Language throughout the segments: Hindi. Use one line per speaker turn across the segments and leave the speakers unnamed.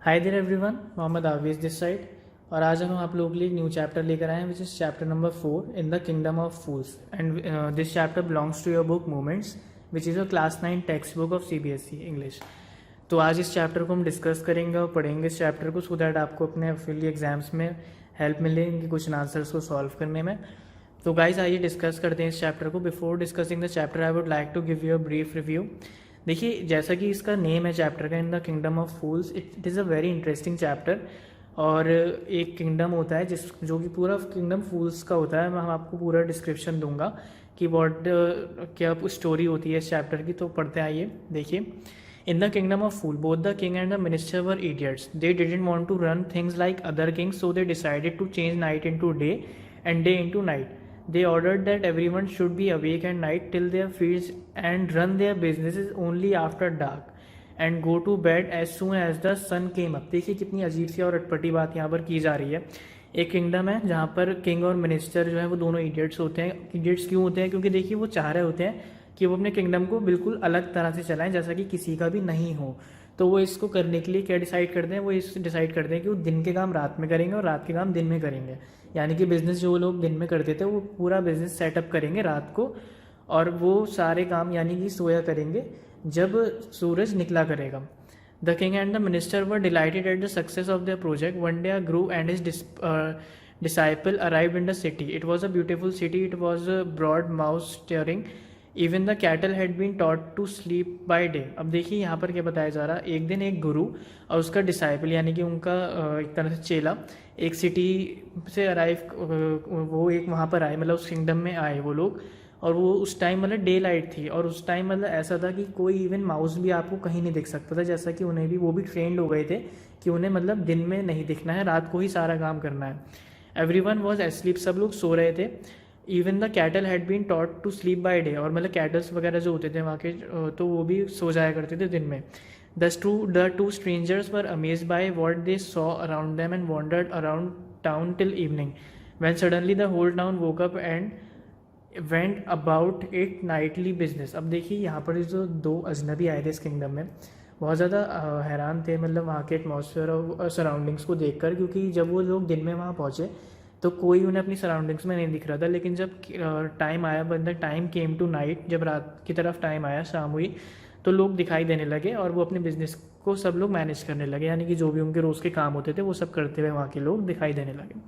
Hi there everyone, Mohammad Awez this side. और आज हम आप लोगों के लिए एक न्यू चैप्टर लेकर आए हैं which is chapter number 4 in the kingdom of fools and this chapter belongs to your book moments which is a class 9 text book ऑफ CBSE इंग्लिश। तो आज इस चैप्टर को हम डिस्कस करेंगे और पढ़ेंगे इस चैप्टर को सो दैट आपको अपने फिली एग्जाम्स में हेल्प मिलेगी क्वेश्चन आंसर्स को सॉल्व करने में। तो गाइज आइए डिस्कस करते हैं इस चैप्टर को। Before discussing the chapter I would like to give you a brief review. देखिए, जैसा कि इसका नेम है चैप्टर का, in the kingdom of fools, it is a very interesting chapter. और एक किंगडम होता है जो कि पूरा किंगडम फूल्स का होता है। मैं आपको पूरा डिस्क्रिप्शन दूंगा कि क्या स्टोरी होती है इस चैप्टर की। तो पढ़ते आइए। देखिए, in the kingdom of fool both the king and the minister were idiots. They didn't want to run things like other kings, so they decided to change night into day and day into night. They ordered that everyone should be awake at night till their fields and run their businesses only after dark and go to bed as soon as the sun came up. देखिए कितनी अजीब सी और अटपटी बात यहाँ पर की जा रही है। एक किंगडम है जहाँ पर किंग और मिनिस्टर जो है वो दोनों इडियट्स होते हैं। इडियट्स क्यों होते हैं? क्योंकि देखिए वो चाह रहे होते हैं कि वो अपने किंगडम को बिल्कुल अलग तरह से चलाएं जैसा कि किसी का भी नहीं हो। तो वो इसको करने के लिए क्या डिसाइड करते हैं? वो इस डिसाइड करते हैं कि वो दिन के काम रात में करेंगे और रात के काम दिन में करेंगे। यानी कि बिज़नेस जो लोग दिन में करते थे वो पूरा बिज़नेस सेटअप करेंगे रात को, और वो सारे काम यानी कि सोया करेंगे जब सूरज निकला करेगा। The king and the minister were delighted at the success of the project. One day guru and his disciple arrived in the city. It was a beautiful city. It was a broad mouth staring. Even the cattle had been taught to sleep by day. अब देखिए यहाँ पर क्या बताया जा रहा है। एक दिन एक गुरु और उसका डिसाइपल यानी कि उनका एक तरह से चेला एक सिटी से अराइव, वो एक वहाँ पर आए, मतलब उस किंगडम में आए वो लोग। और वो उस टाइम मतलब डे लाइट थी, और उस टाइम मतलब ऐसा था कि कोई इवन माउस भी आपको कहीं नहीं दिख सकता था, जैसा कि उन्हें भी वो भी ट्रेंड हो गए थे कि उन्हें मतलब दिन में नहीं दिखना है, रात को ही सारा काम करना है। एवरीवन वाज एस्लीप, सब लोग सो रहे थे। Even the cattle had been taught to sleep by day, और मतलब कैटल्स वगैरह जो होते थे वहाँ के तो वो भी सो जाया करते थे दिन में। The two strangers were amazed by what they saw around them and wondered around town till evening when suddenly the whole town woke up and went about it nightly business. अब देखिए यहाँ पर जो दो अजनबी आए थे इस किंगडम में, बहुत ज़्यादा हैरान थे मतलब वहाँ के एटमॉस्फेयर और सराउंडिंग्स को देखकर, क्योंकि जब वो लोग दिन में वहाँ पहुँचे तो कोई उन्हें अपनी सराउंडिंग्स में नहीं दिख रहा था। लेकिन जब टाइम आया, but the time came to night, जब रात की तरफ टाइम आया, शाम हुई, तो लोग दिखाई देने लगे और वो अपने बिजनेस को सब लोग मैनेज करने लगे। यानी कि जो भी उनके रोज़ के काम होते थे वो सब करते हुए वहाँ के लोग दिखाई देने लगे।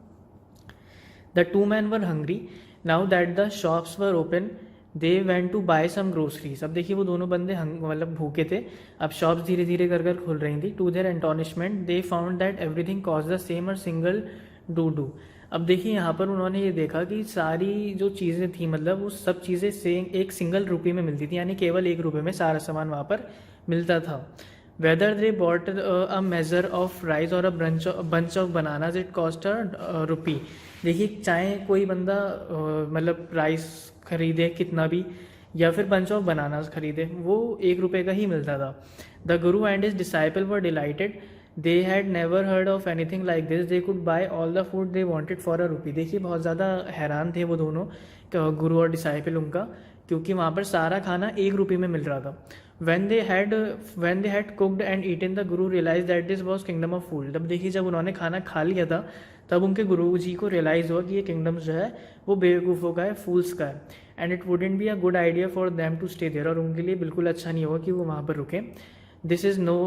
The two man were hungry now that the shops were open. They went to buy some groceries. अब देखिए वो दोनों बंदे मतलब भूखे थे। अब शॉप्स धीरे धीरे कर कर खुल रही थी। To their astonishment they found that everything cost the same और सिंगल डू। अब देखिए यहाँ पर उन्होंने ये देखा कि सारी जो चीज़ें थी मतलब वो सब चीज़ें सेम एक सिंगल रुपये में मिलती थी, यानी केवल 1 रुपये में सारा सामान वहाँ पर मिलता था। Whether they bought a measure of rice or a bunch of bananas it cost a rupee. देखिए चाहे कोई बंदा मतलब राइस खरीदे कितना भी, या फिर बंच ऑफ बनानास खरीदे, वो 1 रुपये का ही मिलता था। The Guru and his disciple were delighted. They had never heard of anything like this. They could buy all the food they wanted for a rupee. देखिए बहुत ज़्यादा हैरान थे वो दोनों, गुरु और डिसाइपल उनका, क्योंकि वहाँ पर सारा खाना 1 रुपये में मिल रहा था। when they had cooked and eaten, the guru realized that this was kingdom of fool। तब देखिए जब उन्होंने खाना खा लिया था तब उनके गुरु जी को रियलाइज़ हुआ कि ये किंगडम जो है वो बेवकूफ़ों का है, फूल्स का है। And it wouldn't be a good idea for them to stay there, और उनके लिए बिल्कुल अच्छा नहीं होगा कि वो वहाँ पर रुकें। This is no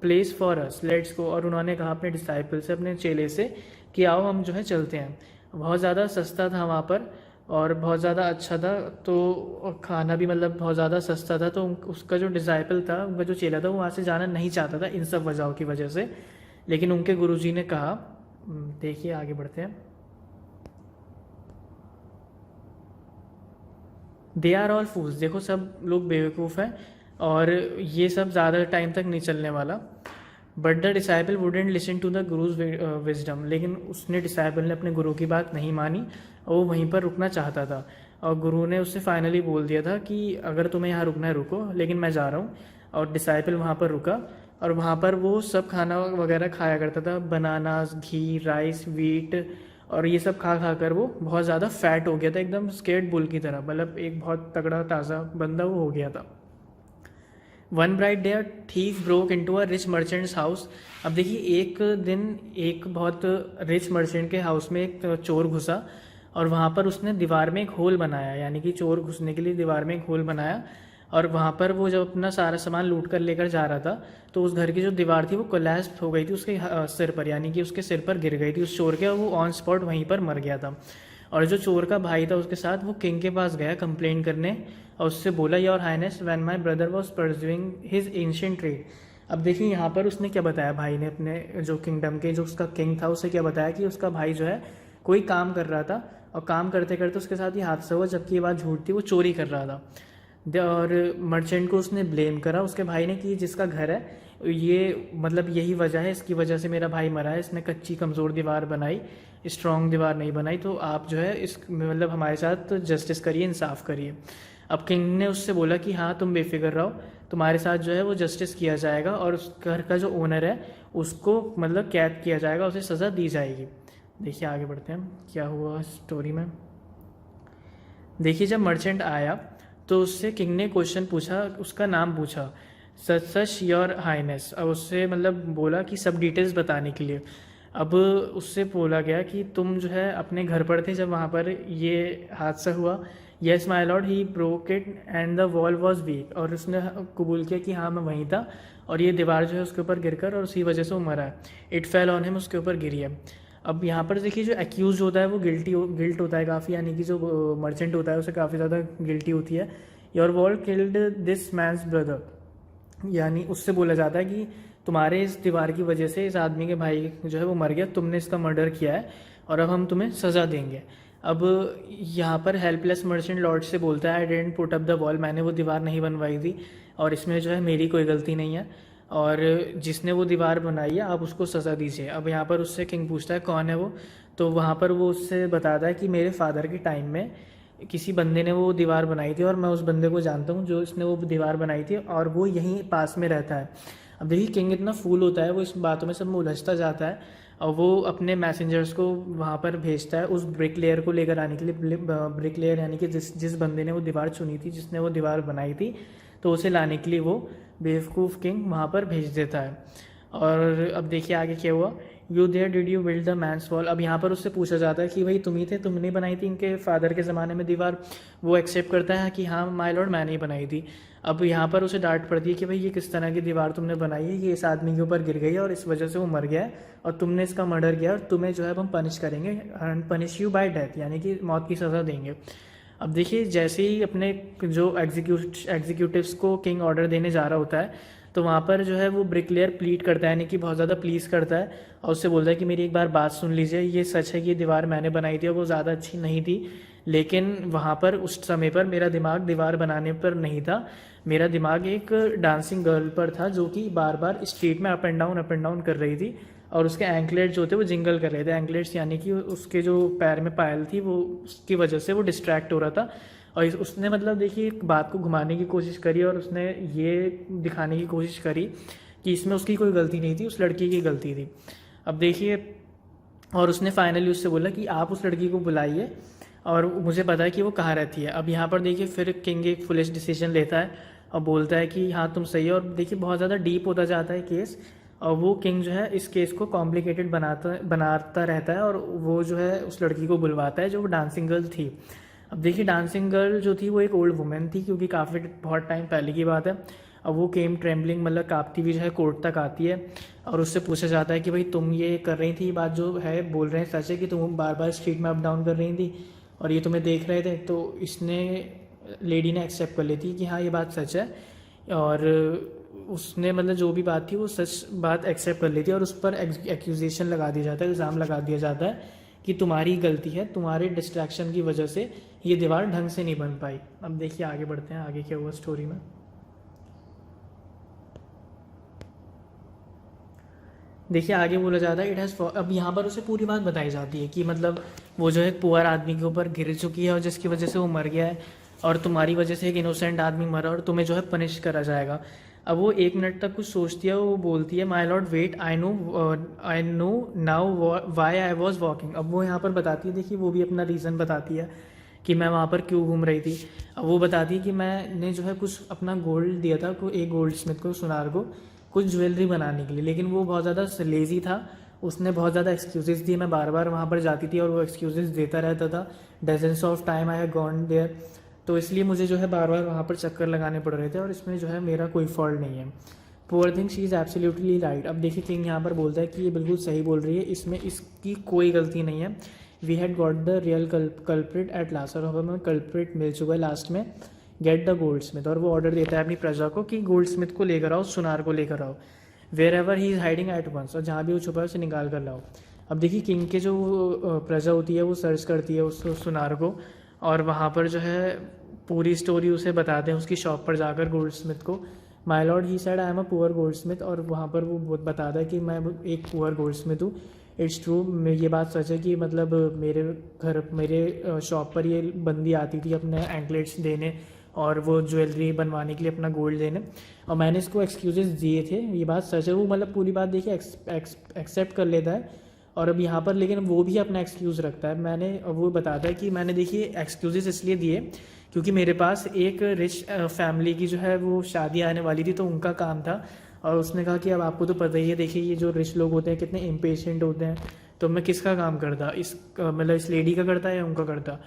place for us, let's go. और उन्होंने कहा अपने डिसाइपल से, अपने चेले से, कि आओ हम जो है चलते हैं। बहुत ज़्यादा सस्ता था वहाँ पर और बहुत ज़्यादा अच्छा था, तो खाना भी मतलब बहुत ज़्यादा सस्ता था। तो उसका जो डिसाइपल था, उनका जो चेला था, वो वहाँ से जाना नहीं चाहता था इन सब वजहों की वजह से। लेकिन उनके गुरुजी ने कहा, देखिए आगे बढ़ते हैं। दे आर ऑल फूल्स, देखो सब लोग बेवकूफ़ हैं और ये सब ज़्यादा टाइम तक नहीं चलने वाला। But the disciple wouldn't listen to the guru's wisdom, लेकिन उसने डिसाइपल ने अपने गुरु की बात नहीं मानी और वो वहीं पर रुकना चाहता था। और गुरु ने उससे फाइनली बोल दिया था कि अगर तुम्हें यहाँ रुकना है रुको, लेकिन मैं जा रहा हूँ। और डिसाइपल वहाँ पर रुका और वहाँ पर वो सब खाना वगैरह खाया करता था, बनानास, घी, राइस, वीट, और ये सब खा खा कर वो बहुत ज़्यादा फैट हो गया था, एकदम स्केर्ड बुल की तरह, मतलब एक बहुत तगड़ा ताज़ा बंदा वो हो गया था। One bright day thief broke into a rich merchants house. अब देखिए एक दिन एक बहुत रिच मर्चेंट के हाउस में एक चोर घुसा और वहाँ पर उसने दीवार में एक होल बनाया, यानी कि चोर घुसने के लिए दीवार में एक होल बनाया। और वहाँ पर वो जब अपना सारा सामान लूट कर लेकर जा रहा था तो उस घर की जो दीवार थी वो कोलैप्स हो गई थी उसके सिर पर, यानी कि उसके सिर पर गिर गई थी उस चोर के, और वो ऑन स्पॉट वहीं पर मर गया था। और जो चोर का भाई था उसके साथ वो किंग के पास गया कंप्लेन करने और उससे बोला, your highness when my brother was pursuing his ancient trade. अब देखिए यहाँ पर उसने क्या बताया, भाई ने अपने जो किंगडम के जो उसका किंग था उसे क्या बताया कि उसका भाई जो है कोई काम कर रहा था और काम करते करते उसके साथ ये हादसा हुआ, जबकि ये बात झूठ थी, वो चोरी कर रहा था। और मर्चेंट को उसने ब्लेम करा उसके भाई ने कि जिसका घर है ये मतलब यही वजह है, इसकी वजह से मेरा भाई मरा है, इसने कच्ची कमज़ोर दीवार बनाई, स्ट्रॉन्ग दीवार नहीं बनाई, तो आप जो है इस मतलब हमारे साथ जस्टिस करिए, इंसाफ करिए। अब किंग ने उससे बोला कि हाँ तुम बेफिक्र रहो, तुम्हारे साथ जो है वो जस्टिस किया जाएगा और उस घर का जो ओनर है उसको मतलब कैद किया जाएगा, उसे सज़ा दी जाएगी। देखिए आगे बढ़ते हैं क्या हुआ स्टोरी में। देखिए जब मर्चेंट आया तो उससे किंग ने क्वेश्चन पूछा, उसका नाम पूछा, सच सच योर हाइनेस। अब उससे मतलब बोला कि सब डिटेल्स बताने के लिए। अब उससे बोला गया कि तुम जो है अपने घर पर थे जब वहाँ पर ये हादसा हुआ। Yes my Lord he broke it and the wall was weak. और उसने कबूल किया कि हाँ मैं वहीं था और ये दीवार जो है उसके ऊपर गिरकर और उसी वजह से वो मरा है। इट फेल ऑन हिम, उसके ऊपर गिरी है। अब यहाँ पर देखिए जो एक्यूज होता है वो गिल्ट होता है काफ़ी, यानी कि जो मर्चेंट होता है उसे काफ़ी ज़्यादा गिल्टी होती है। Your wall killed this man's brother, यानी उससे बोला जाता है कि तुम्हारे इस दीवार की वजह से इस आदमी के भाई जो है वो मर गया, तुमने इसका मर्डर किया है और अब हम तुम्हें सज़ा देंगे। अब यहाँ पर हेल्पलेस मर्चेंट लॉर्ड से बोलता है, I didn't put up the wall, मैंने वो दीवार नहीं बनवाई थी और इसमें जो है मेरी कोई गलती नहीं है और जिसने वो दीवार बनाई है आप उसको सज़ा दीजिए। अब यहाँ पर उससे किंग पूछता है कौन है वो, तो वहाँ पर वो उससे बताता है कि मेरे फादर के टाइम में किसी बंदे ने वो दीवार बनाई थी और मैं उस बंदे को जानता हूँ जो इसने वो दीवार बनाई थी और वो यहीं पास में रहता है। अब देखिए किंग इतना फूल होता है, वो इस बातों में सब में उलझता जाता है और वो अपने मैसेंजर्स को वहाँ पर भेजता है उस ब्रिक लेयर को लेकर आने के लिए। ब्रिक लेयर यानी कि जिस बंदे ने वो दीवार चुनी थी, जिसने वो दीवार बनाई थी, तो उसे लाने के लिए वो बेवकूफ़ किंग वहाँ पर भेज देता है। और अब देखिए आगे क्या हुआ। You there did you build the man's wall. अब यहाँ पर उससे पूछा जाता है कि भाई तुम ही थे, तुमने बनाई थी इनके फादर के ज़माने में दीवार। वो एक्सेप्ट करता है कि हाँ माय लॉर्ड मैंने ही बनाई थी। अब यहाँ पर उसे डांट पड़ती है कि भाई ये किस तरह की दीवार तुमने बनाई है, ये इस आदमी के ऊपर गिर गई है और इस वजह से वो मर गया है और तुमने इसका मर्डर किया और तुम्हें जो है हम पनिश करेंगे, पनिश यू बाय डेथ, यानी कि मौत की सज़ा देंगे। अब देखिए जैसे ही अपने जो एग्जीक्यूटिव्स को किंग ऑर्डर देने जा रहा होता है तो वहाँ पर जो है वो ब्रिकलेयर प्लीड करता है, यानी कि बहुत ज़्यादा प्लीज़ करता है और उससे बोलता है कि मेरी एक बार बात सुन लीजिए, ये सच है कि ये दीवार मैंने बनाई थी और वो ज़्यादा अच्छी नहीं थी, लेकिन वहाँ पर उस समय पर मेरा दिमाग दीवार बनाने पर नहीं था, मेरा दिमाग एक डांसिंग गर्ल पर था जो कि बार बार स्ट्रीट में अप एंड डाउन कर रही थी और उसके एंकलेट जो थे वो जिंगल कर रहे थे। एंकलेट्स यानी कि उसके जो पैर में पायल थी वो उसकी वजह से वो डिस्ट्रैक्ट हो रहा था और उसने मतलब देखिए बात को घुमाने की कोशिश करी और उसने ये दिखाने की कोशिश करी कि इसमें उसकी कोई गलती नहीं थी, उस लड़की की गलती थी। अब देखिए और उसने फाइनली उससे बोला कि आप उस लड़की को बुलाइए और मुझे पता है कि वो कहाँ रहती है। अब यहाँ पर देखिए फिर किंग एक फुलिश डिसीजन लेता है और बोलता है कि हाँ तुम सही हो। और देखिए बहुत ज़्यादा डीप होता जाता है केस और वो किंग जो है इस केस को कॉम्प्लिकेटेड बनाता रहता है और वो जो है उस लड़की को बुलवाता है जो डांसिंग गर्ल थी। अब देखिए डांसिंग गर्ल जो थी वो एक ओल्ड वुमेन थी क्योंकि काफ़ी बहुत टाइम पहले की बात है। अब वो केम ट्रेम्बलिंग मतलब काँपती हुई जो है कोर्ट तक आती है और उससे पूछा जाता है कि भाई तुम ये कर रही थी, बात जो है बोल रहे हैं सच है कि तुम बार बार स्ट्रीट में अप डाउन कर रही थी और ये तुम्हें देख रहे थे। तो इसने लेडी ने एक्सेप्ट कर लेती कि हाँ ये बात सच है और उसने मतलब जो भी बात थी वो सच बात एक्सेप्ट कर लेती है और उस पर एक्यूजेशन लगा दिया जाता है, इल्ज़ाम लगा दिया जाता है कि तुम्हारी गलती है, तुम्हारे डिस्ट्रैक्शन की वजह से ये दीवार ढंग से नहीं बन पाई। अब देखिए आगे बढ़ते हैं, आगे क्या हुआ स्टोरी में। देखिए आगे बोला जाता है इट हैज़, अब यहाँ पर उसे पूरी बात बताई जाती है कि मतलब वो जो है एक पुअर आदमी के ऊपर गिर चुकी है और जिसकी वजह से वो मर गया है और तुम्हारी वजह से एक इनोसेंट आदमी मरा और तुम्हें जो है पनिश करा जाएगा। अब वो 1 मिनट तक कुछ सोचती है, वो बोलती है my lord wait I know now why I was walking. अब वो यहाँ पर बताती है, देखिए वो भी अपना रीज़न बताती है कि मैं वहाँ पर क्यों घूम रही थी। अब वो बताती कि मैंने जो है कुछ अपना गोल्ड दिया था को एक गोल्ड स्मिथ को, सुनार को, कुछ ज्वेलरी बनाने के लिए, लेकिन वो बहुत ज़्यादा लेज़ी था। उसने बहुत ज़्यादा एक्सक्यूज़ेस दिए, मैं बार बार वहाँ पर जाती थी और वो एक्सक्यूज़ेस देता रहता था। Dozens of time I have gone there, तो इसलिए मुझे जो है बार बार वहाँ पर चक्कर लगाने पड़ रहे थे और इसमें जो है मेरा कोई फॉल्ट नहीं है। Poor thing she is absolutely right. अब देखिए किंग यहाँ पर बोलता है कि ये बिल्कुल सही बोल रही है, इसमें इसकी कोई गलती नहीं है। We had got the real culprit at last, और हमें कल्प्रिट मिल चुका है लास्ट में। गेट द गोल्ड स्मिथ, और वो ऑर्डर देता है अपनी प्रजा को कि गोल्ड स्मिथ को लेकर आओ, सुनार को लेकर आओ। Wherever he is hiding at once, और जहाँ भी वो छुपा है उसे निकाल कर लाओ। अब देखिए किंग के जो प्रजा होती है वो सर्च करती है उस सुनार को, और वहाँ पर जो है पूरी स्टोरी उसे बताते हैं उसकी शॉप पर जाकर गोल्ड स्मिथ को। My lord he said I am a poor gold Smith, और वहाँ पर वो बताता है कि मैं एक पुअर गोल्ड स्मिथ हूँ। इट्स ट्रू, ये बात सच है कि मतलब मेरे शॉप पर ये बंदी आती थी अपने एंकलेट्स देने और वो ज्वेलरी बनवाने के लिए अपना गोल्ड देने, और मैंने इसको एक्सक्यूजेस दिए थे, ये बात सच है। वो मतलब पूरी बात देखिए एक्सेप्ट कर लेता है। और अब यहाँ पर लेकिन वो भी अपना एक्सक्यूज़ रखता है। वो बताता है कि मैंने देखिए एक्सक्यूजेस इसलिए दिए क्योंकि मेरे पास एक रिच फैमिली की जो है वो शादी आने वाली थी, तो उनका काम था। और उसने कहा कि अब आपको तो पता ही है, देखिए ये जो रिच लोग होते हैं कितने इम्पेशेंट होते हैं, तो मैं किसका काम करता, मतलब इस लेडी का करता या उनका करता।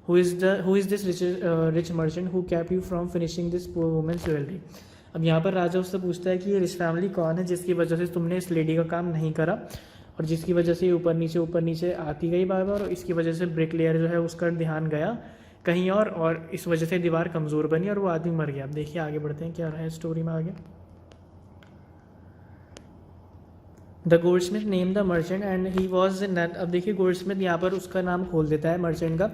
Who is this rich merchant who kept you from finishing this poor women's jewellery. अब यहाँ पर राजा उससे पूछता है कि ये रिच फैमिली कौन है जिसकी वजह से तुमने इस लेडी का काम नहीं करा, और जिसकी वजह से ऊपर नीचे आती गई बार बार, और इसकी वजह से ब्रिक लेयर जो है उसका ध्यान गया कहीं और इस वजह से दीवार कमज़ोर बनी और वो आदमी मर गया। अब देखिए आगे बढ़ते हैं क्या रहा है स्टोरी में आगे। The goldsmith named the merchant and he was none. अब देखिए गोल्ड स्मिथ यहाँ पर उसका नाम खोल देता है मर्चेंट का,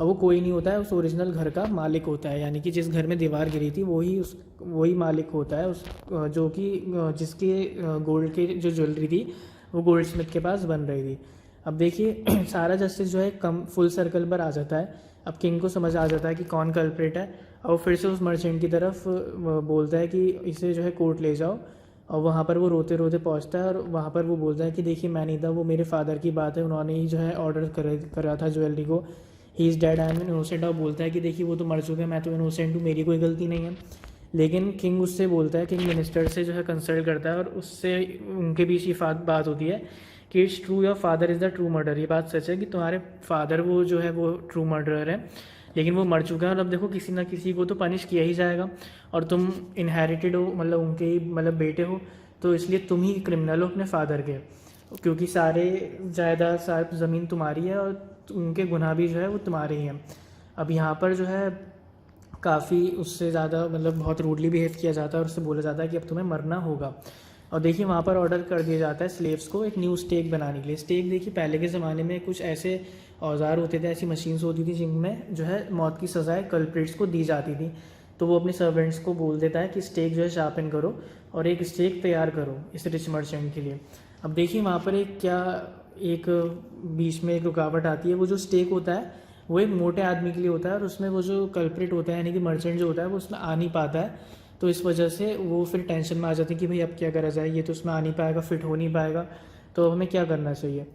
अब वो कोई नहीं होता है, उस ओरिजिनल घर का मालिक होता है, यानी कि जिस घर में दीवार गिरी थी वही मालिक होता है उस जो कि जिसके गोल्ड की जो ज्वेलरी थी वो गोल्ड स्मिथ के पास बन रही थी। अब देखिए सारा जस्टिस जो है कम फुल सर्कल पर आ जाता है। अब किंग को समझ आ जाता है कि कौन कल्प्रेट है, और फिर से उस मर्चेंट की तरफ बोलता है कि इसे जो है कोर्ट ले जाओ। और वहाँ पर वो रोते रोते पहुँचता है और वहाँ पर वो बोलता है कि देखिए मैं नहीं था, वो मेरे फादर की बात है, उन्होंने ही जो है ऑर्डर करा था ज्वेलरी को। He is dead, I am innocent. और बोलता है कि देखिए वो तो मर चुके हैं, मैं तो इनोसेंट हूँ, मेरी कोई गलती नहीं है। लेकिन किंग उससे बोलता है, किंग मिनिस्टर से जो है कंसल्ट करता है और उससे उनके बीच ये बात होती है कि it's true your father is the true murder. ये बात सच है कि तुम्हारे फादर वो जो है वो ट्रू मर्डरर है, लेकिन वो मर चुका है और अब देखो किसी ना किसी को तो पनिश किया ही जाएगा, और तुम इनहेरिटेड हो, मतलब उनके ही मतलब बेटे हो, तो इसलिए तुम ही क्रिमिनल हो अपने फादर के, क्योंकि सारे जायदाद सारी ज़मीन तुम्हारी है और उनके गुनाह भी जो है वो तुम्हारे ही हैं। अब यहाँ पर जो है काफ़ी उससे ज़्यादा मतलब बहुत रूडली बिहेव किया जाता है और उससे बोला जाता है कि अब तुम्हें मरना होगा। और देखिए वहाँ पर ऑर्डर कर दिया जाता है स्लेव्स को एक न्यू स्टेक बनाने के लिए। स्टेक देखिए पहले के ज़माने में कुछ ऐसे औजार होते थे, ऐसी मशीन्स होती थी जिनमें जो है मौत की सज़ाएं कल्प्रिट्स को दी जाती थी। तो वो अपने सर्वेंट्स को बोल देता है कि स्टेक जो है शार्पन करो और एक स्टेक तैयार करो इस रिच मर्चेंट के लिए। अब देखिए वहाँ पर एक बीच में एक रुकावट आती है। वो जो स्टेक होता है वो एक मोटे आदमी के लिए होता है और उसमें वो जो कल्प्रिट होता है यानी कि मर्चेंट जो होता है वो उसमें आ नहीं पाता है। तो इस वजह से वो फिर टेंशन में आ जाते हैं कि भाई अब क्या करा जाए, ये तो उसमें आ नहीं पाएगा, फिट हो नहीं पाएगा, तो हमें क्या करना चाहिए।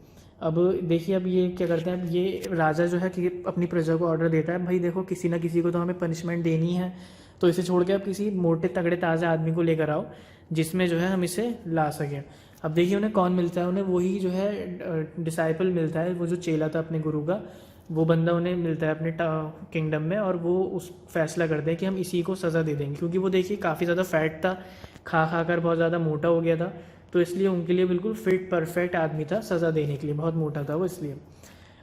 अब देखिए अब ये क्या करते हैं, अब ये राजा जो है कि अपनी प्रजा को ऑर्डर देता है भाई देखो किसी ना किसी को तो हमें पनिशमेंट देनी है, तो इसे छोड़ के अब किसी मोटे तगड़े ताज़ा आदमी को लेकर आओ जिसमें जो है हम इसे ला सकें। अब देखिए उन्हें कौन मिलता है, उन्हें वही जो है डिसाइपल मिलता है, वो जो चेला था अपने गुरु का, वो बंदा उन्हें मिलता है अपने किंगडम में, और वो उस फैसला करते हैं कि हम इसी को सज़ा दे देंगे, क्योंकि वो देखिए काफ़ी ज़्यादा फैट था, खा कर बहुत ज़्यादा मोटा हो गया था, तो इसलिए उनके लिए बिल्कुल फिट परफेक्ट आदमी था सज़ा देने के लिए, बहुत मोटा था वो इसलिए।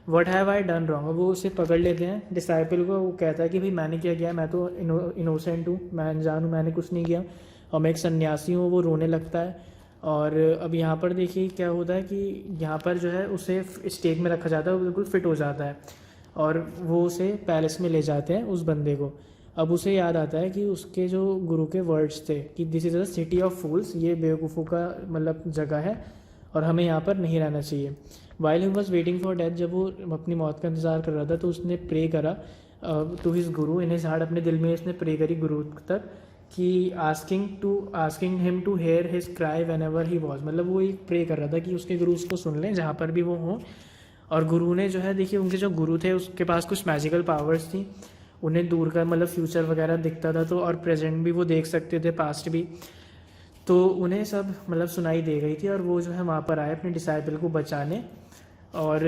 What have I done wrong, वो उसे पकड़ लेते हैं डिसाइपल को। वो कहता है कि भाई मैंने क्या किया, मैं तो इनोसेंट हूँ, मैं अनजान हूँ, मैंने कुछ नहीं किया, और मैं एक सन्यासी हूँ। वो रोने लगता है। और अब यहाँ पर देखिए क्या होता है कि यहाँ पर जो है उसे स्टेक में रखा जाता है, वो बिल्कुल फिट हो जाता है और वो उसे पैलेस में ले जाते हैं उस बंदे को। अब उसे याद आता है कि उसके जो गुरु के वर्ड्स थे कि this is a city of fools, ये बेवकूफ़ों का मतलब जगह है और हमें यहाँ पर नहीं रहना चाहिए। While he was waiting for death, जब वो अपनी मौत का इंतज़ार कर रहा था तो उसने प्रे करा to his Guru in his heart, अपने दिल में उसने प्रे करी गुरु तक कि asking him to hear his cry whenever he was, मतलब वो एक प्रे कर रहा था कि उसके गुरु उसको सुन लें जहाँ पर भी वो हों। और गुरु ने जो है देखिए उनके जो गुरु थे उसके पास कुछ मैजिकल पावर्स थी, उन्हें दूर का मतलब फ्यूचर वगैरह दिखता था, तो और प्रेजेंट भी वो देख सकते थे, पास्ट भी, तो उन्हें सब मतलब सुनाई दे गई थी। और वो जो है वहाँ पर आए अपने डिसाइपल को बचाने। और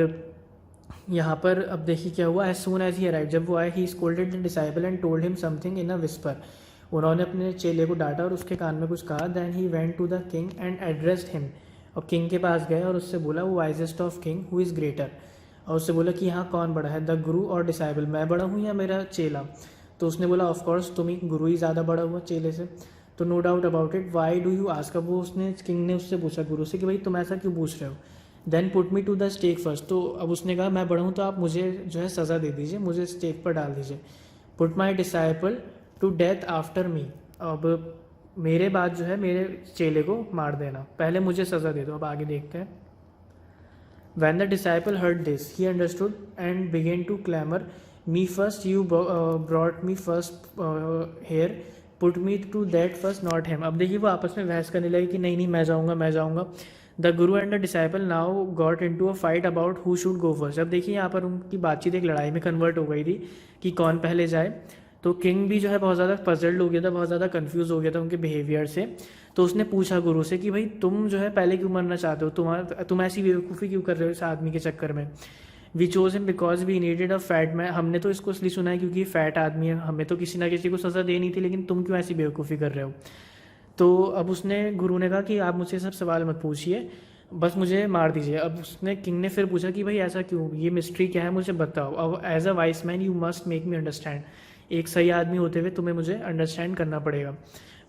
यहाँ पर अब देखिए क्या हुआ, as soon as he arrive, जब वो आए, he scolded the disciple and told him something in a whisper, उन्होंने अपने चेले को डांटा और उसके कान में कुछ कहा। Then he went to the king and addressed him, और किंग के पास गए और उससे बोला, वो wisest of king who is greater, और उससे बोला कि यहाँ कौन बड़ा है, द गुरु और डिसाइपल, मैं बड़ा हूँ या मेरा चेला। तो उसने बोला ऑफकोर्स तुम ही, गुरु ही ज़्यादा बड़ा हुआ चेले से, तो no doubt about it, why do you ask. अब वो उसने किंग ने उससे पूछा गुरु से कि भाई तुम ऐसा क्यों पूछ रहे हो। Then put me to the stake first, तो अब उसने कहा मैं बड़ा हूँ तो आप मुझे जो है सज़ा दे दीजिए, मुझे स्टेक पर डाल दीजिए। Put my disciple to death after me, अब मेरे बाद जो है मेरे चेले को मार देना, पहले मुझे सज़ा दे दो। अब आगे देखते हैं। When the disciple heard this, he understood and began to clamor, me first, you brought me first here, put me to that first, not him। अब देखिए वो आपस में बहस करने लगे कि नहीं नहीं मैं जाऊँगा मैं जाऊँगा। The Guru and the disciple now got into a fight about who should go first. अब देखिए यहाँ पर उनकी बातचीत एक लड़ाई में कन्वर्ट हो गई थी कि कौन पहले जाए। तो किंग भी जो है बहुत ज़्यादा पजल्ड हो गया था, बहुत ज़्यादा कंफ्यूज हो गया था उनके बिहेवियर से। तो उसने पूछा गुरु से कि भाई तुम जो है पहले क्यों मरना चाहते हो, तुम ऐसी बेवकूफ़ी क्यों कर रहे हो इस आदमी के चक्कर में। We chose him because we needed a fat man, हमने तो इसको इसलिए सुना है क्योंकि फैट आदमी है, हमें तो किसी ना किसी को सज़ा देनी थी, लेकिन तुम क्यों ऐसी बेवकूफ़ी कर रहे हो। तो अब उसने गुरु ने कहा कि आप मुझसे सब सवाल मत पूछिए, बस मुझे मार दीजिए। अब उसने किंग ने फिर पूछा कि भाई ऐसा क्यों, ये मिस्ट्री क्या है मुझे बताओ। अब as a wise man you must make me understand, एक सही आदमी होते हुए तुम्हें मुझे अंडरस्टैंड करना पड़ेगा।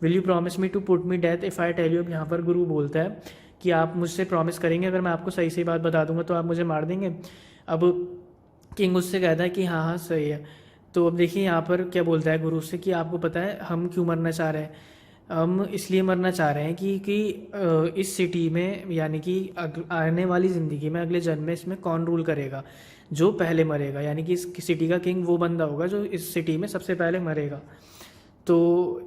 Will you promise me to put me death if I tell you. अब यहाँ पर गुरु बोलता है कि आप मुझसे प्रॉमिस करेंगे अगर मैं आपको सही सही बात बता दूंगा तो आप मुझे मार देंगे। अब किंग उससे कहता है कि हाँ हाँ सही है। तो अब देखिए यहाँ पर क्या बोलता है गुरु से कि आपको पता है हम क्यों मरना चाह रहे हैं, हम इसलिए मरना चाह रहे हैं कि इस सिटी में यानी कि आने वाली ज़िंदगी में अगले जन्म में इसमें कौन रूल करेगा, जो पहले मरेगा, यानी कि इस सिटी का किंग वो बंदा होगा जो इस सिटी में सबसे पहले मरेगा। तो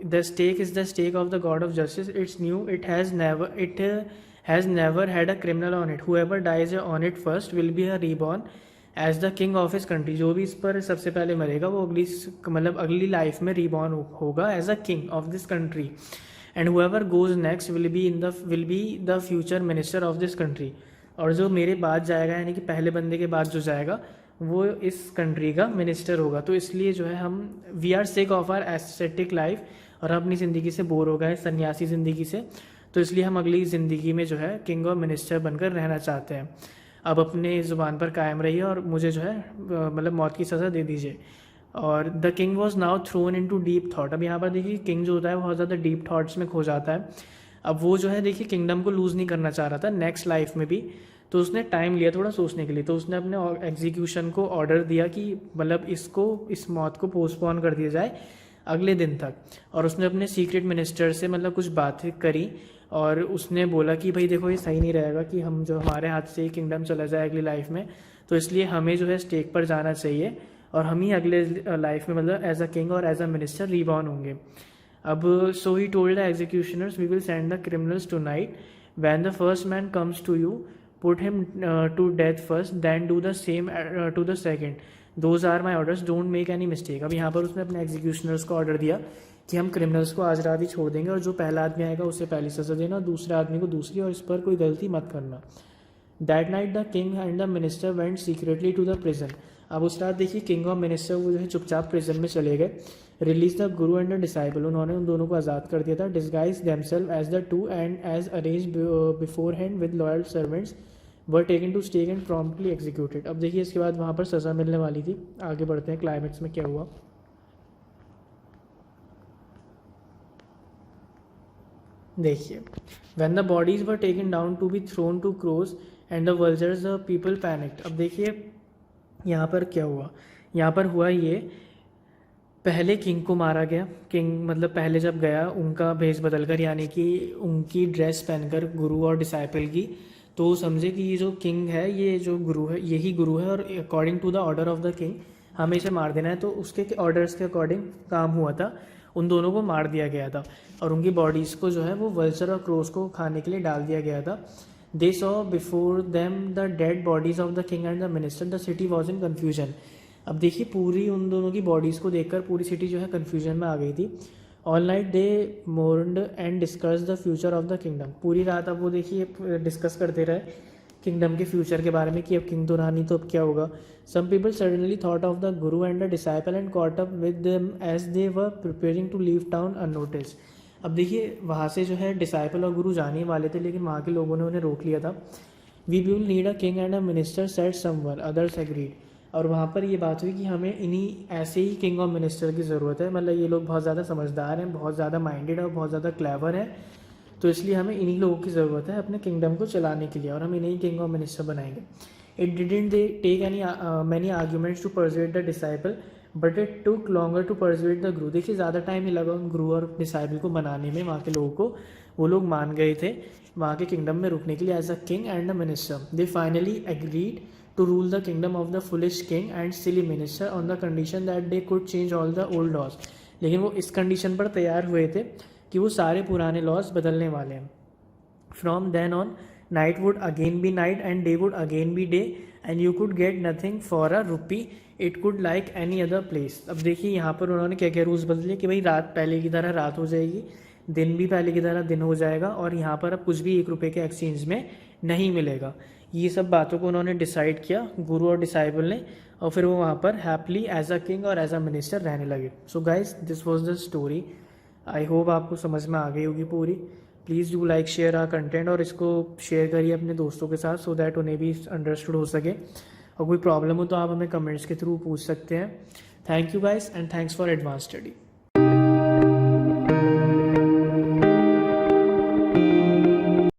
the stake is the stake of the god of justice, it's new, it has never had a criminal on it, whoever dies on it first will be a reborn as the king of his country. जो भी इस पर सबसे पहले मरेगा वो अगली लाइफ में रीबॉर्न होगा as a king of this country. And whoever goes next will be the future minister of this country, और जो मेरे बाद जाएगा यानी कि पहले बंदे के बाद जो जाएगा वो इस कंट्री का मिनिस्टर होगा। तो इसलिए जो है हम we are sick of our aesthetic life, और हम अपनी ज़िंदगी से बोर हो गए सन्यासी ज़िंदगी से, तो इसलिए हम अगली ज़िंदगी में जो है किंग और मिनिस्टर बनकर रहना चाहते हैं। अब अपने ज़ुबान पर कायम रहिए और मुझे जो है मतलब मौत की सज़ा दे दीजिए। और the king was now thrown into deep thought. अब यहाँ पर देखिए किंग जो होता है वो बहुत ज़्यादा डीप थाट्स में खो जाता है। अब वो जो है देखिए किंगडम को लूज़ नहीं करना चाह रहा था नेक्स्ट लाइफ में भी, तो उसने टाइम लिया थोड़ा सोचने के लिए। तो उसने अपने एग्जीक्यूशन को ऑर्डर दिया कि मतलब इस मौत को पोस्टपोन कर दिया जाए अगले दिन तक। और उसने अपने सीक्रेट मिनिस्टर से मतलब कुछ बातें करी और उसने बोला कि भाई देखो ये सही नहीं रहेगा कि हम जो हमारे हाथ से किंगडम चला जाए अगली लाइफ में, तो इसलिए हमें जो है स्टेक पर जाना चाहिए और हम ही अगले लाइफ में मतलब एज अ किंग और एज अ मिनिस्टर रीबॉर्न होंगे। अब so he told the executioners we will send the criminals tonight, when the first man comes to you put him to death first, then do the same to the second, those are my orders, don't make any mistake. अब यहाँ पर उसने अपने एग्जीक्यूशनर्स को ऑर्डर दिया कि हम क्रिमिनल्स को आज रात ही छोड़ देंगे और जो पहला आदमी आएगा उसे पहली सज़ा देना और दूसरे आदमी को दूसरी, और इस पर कोई गलती मत करना। That night the king and the minister went secretly to the prison. अब उस रात देखिए किंग और मिनिस्टर वो जो है चुपचाप प्रिजन में चले गए। Release the Guru and the disciple, उन्होंने उन दोनों को आज़ाद कर दिया था। Disguise themselves as the two and as arranged beforehand with loyal servants were taken to stake and promptly executed. अब देखिए इसके बाद वहाँ पर सज़ा मिलने वाली थी। आगे बढ़ते हैं क्लाइमेक्स में क्या हुआ। देखिए when the bodies were taken down to be thrown to crows and the vultures the people panicked. अब देखिए यहाँ पर क्या हुआ, यहाँ पर हुआ ये, पहले किंग को मारा गया। किंग मतलब पहले जब गया उनका भेष बदलकर यानी कि उनकी ड्रेस पहनकर गुरु और डिसाइपल की, तो समझे कि ये जो किंग है ये जो गुरु है यही गुरु है और according to the order of the king हमें इसे मार देना है। तो उसके ऑर्डर्स के अकॉर्डिंग काम हुआ था, उन दोनों को मार दिया गया था और उनकी बॉडीज़ को जो है वो वल्चर और क्रोस को खाने के लिए डाल दिया गया था। They saw before them the dead bodies of the king and the minister, the city was in confusion. अब देखिए पूरी उन दोनों की बॉडीज़ को देखकर पूरी सिटी जो है कन्फ्यूजन में आ गई थी। All night they mourned and discuss the future of the kingdom, पूरी रात अब वो देखिए डिस्कस करते रहे किंगडम के फ्यूचर के बारे में कि अब किंग तो रहा नहीं तो अब क्या होगा। Some people suddenly thought of the Guru and the disciple and caught up with them as they were preparing to leave town unnoticed. अब देखिए वहाँ से जो है डिसाइपल और गुरु जाने वाले थे, लेकिन वहाँ के लोगों ने उन्हें रोक लिया था। We will need a king and a minister said someone, others agreed. और वहाँ पर ये बात हुई कि हमें इन्हीं ऐसे ही किंग और मिनिस्टर की ज़रूरत है, मतलब ये लोग बहुत ज़्यादा समझदार हैं, बहुत ज़्यादा माइंडेड और बहुत ज़्यादा क्लेवर हैं, तो इसलिए हमें इन्हीं लोगों की ज़रूरत है अपने किंगडम को चलाने के लिए, और हम इन्हीं किंग और मिनिस्टर बनाएंगे। It didn't they take any many arguments to persuade the disciple but it took longer to persuade the guru. देखिए ज़्यादा टाइम नहीं लगा उन गुरु और डिसाइपल को बनाने में, वहाँ के लोगों को। वो लोग मान गए थे वहाँ के किंगडम में रुकने के लिए as a king and a minister. They finally agreed to rule the kingdom of the foolish king and silly minister on the condition that they could change all the old laws। लेकिन वो इस कंडीशन पर तैयार हुए थे कि वो सारे पुराने लॉज बदलने वाले हैं। From then on night would again be night and day would again be day and you could get nothing for a rupee, it could like any other place. अब देखिए यहाँ पर उन्होंने क्या क्या रूल्स बदले कि भाई रात पहले की तरह रात हो जाएगी, दिन भी पहले की तरह दिन हो जाएगा, और यहाँ पर अब कुछ भी 1 रुपये के एक्सचेंज में नहीं मिलेगा। ये सब बातों को उन्होंने डिसाइड किया गुरु और डिसाइबल ने, और फिर वो वहाँ पर हैप्पली एज अ किंग और एज अ मिनिस्टर रहने लगे। So guys this was the story. I hope आपको समझ में आ गई होगी पूरी। Please do like share our content, और इसको शेयर करिए अपने दोस्तों के साथ सो दैट उन्हें भी अंडरस्टूड हो सके। और कोई प्रॉब्लम हो तो आप हमें कमेंट्स के थ्रू पूछ सकते हैं। Thank you guys and thanks for advance study.